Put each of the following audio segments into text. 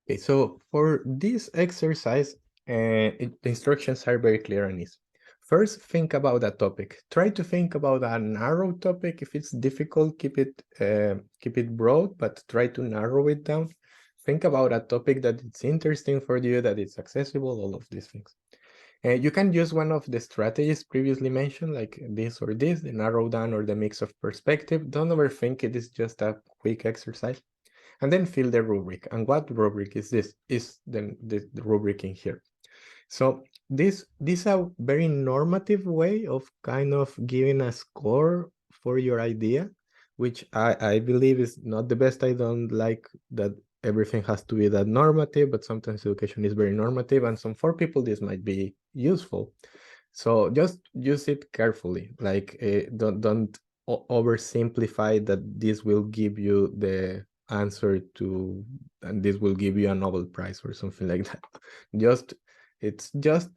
Okay, so for this exercise, the instructions are very clear and easy. First, think about a topic. Try to think about a narrow topic. If it's difficult, keep it broad, but try to narrow it down. Think about a topic that it's interesting for you, that it's accessible, all of these things. You can use one of the strategies previously mentioned, like this or this, the narrow down or the mix of perspective. Don't overthink it, is just a quick exercise. And then fill the rubric. And what rubric is this? Is the rubric in here. So this is a very normative way of kind of giving a score for your idea, which I believe is not the best. I don't like that everything has to be that normative, but sometimes education is very normative, and some for people this might be useful. So just use it carefully. Like don't oversimplify that this will give you the answer to, and this will give you a Nobel Prize or something like that. Just it's just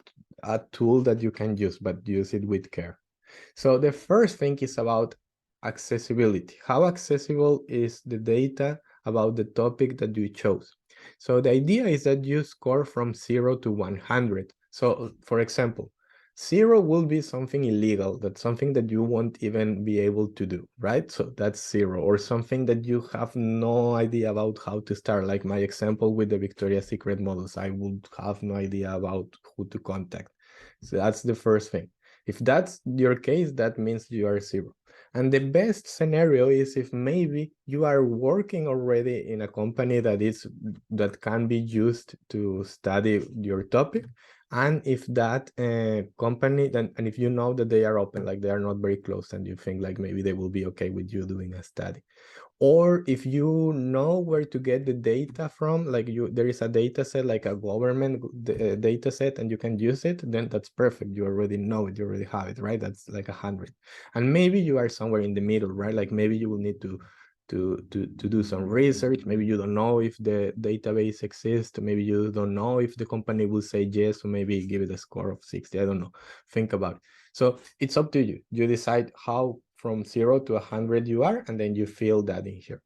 a tool that you can use, but use it with care. So the first thing is about accessibility. How accessible is the data about the topic that you chose? So the idea is that you score from 0 to 100. So for example, 0 will be something illegal, that's something that you won't even be able to do, right? So that's 0, or something that you have no idea about how to start, like my example with the Victoria's Secret models. I would have no idea about who to contact. So that's the first thing. If that's your case, that means you are 0. And the best scenario is if maybe you are working already in a company that can be used to study your topic. And if that company, then, and if you know that they are open, like they are not very close, and you think like maybe they will be okay with you doing a study. Or if you know where to get the data from, like there is a data set, like a government data set, and you can use it, then that's perfect. You already know it, you already have it, right? That's like 100. And maybe you are somewhere in the middle, right? Like maybe you will need to do some research. Maybe you don't know if the database exists. Maybe you don't know if the company will say yes, or maybe give it a score of 60. I don't know. Think about it. So it's up to you. You decide how from 0 to 100 you are, and then you fill that in here.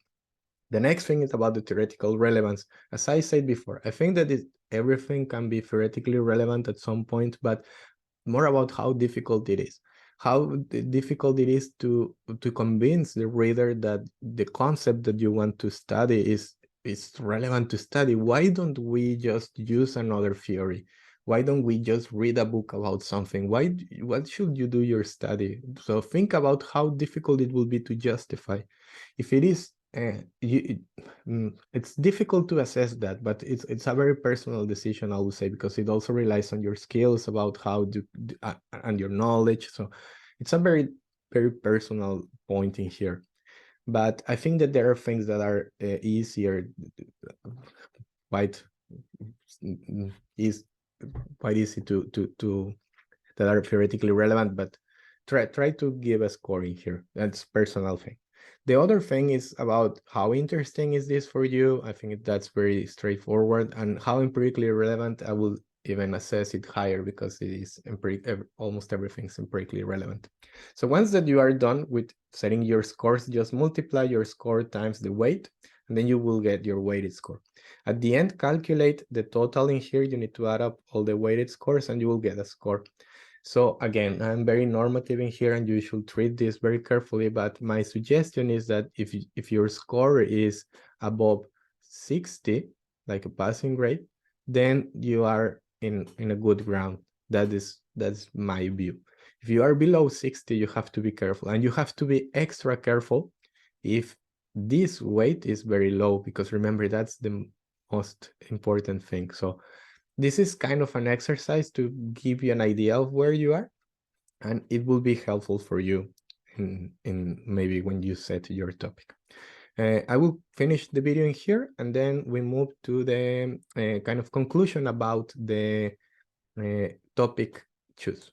The next thing is about the theoretical relevance. As I said before, I think that everything can be theoretically relevant at some point, but more about how difficult it is. How difficult it is to convince the reader that the concept that you want to study is relevant to study. Why don't we just use another theory? Why don't we just read a book about something? What should you do your study? So think about how difficult it will be to justify. If it is, it's difficult to assess that, but it's a very personal decision, I would say, because it also relies on your skills about how and your knowledge. So it's a very, very personal point in here. But I think that there are things that are easier, quite is quite easy to that are theoretically relevant, but try to give a score in here. That's personal thing. The other thing is about how interesting is this for you. I think that's very straightforward, and how empirically relevant, I will even assess it higher because it is almost everything's empirically relevant. So once that you are done with setting your scores, just multiply your score times the weight, and then you will get your weighted score. At the end, calculate the total in here. You need to add up all the weighted scores and you will get a score. So again, I'm very normative in here and you should treat this very carefully, but my suggestion is that if your score is above 60, like a passing grade, then you are in a good ground. That's my view. If you are below 60, you have to be careful, and you have to be extra careful if this weight is very low, because remember, that's the most important thing. So this is kind of an exercise to give you an idea of where you are, and it will be helpful for you in maybe when you set your topic. I will finish the video in here, and then we move to the kind of conclusion about the topic choose.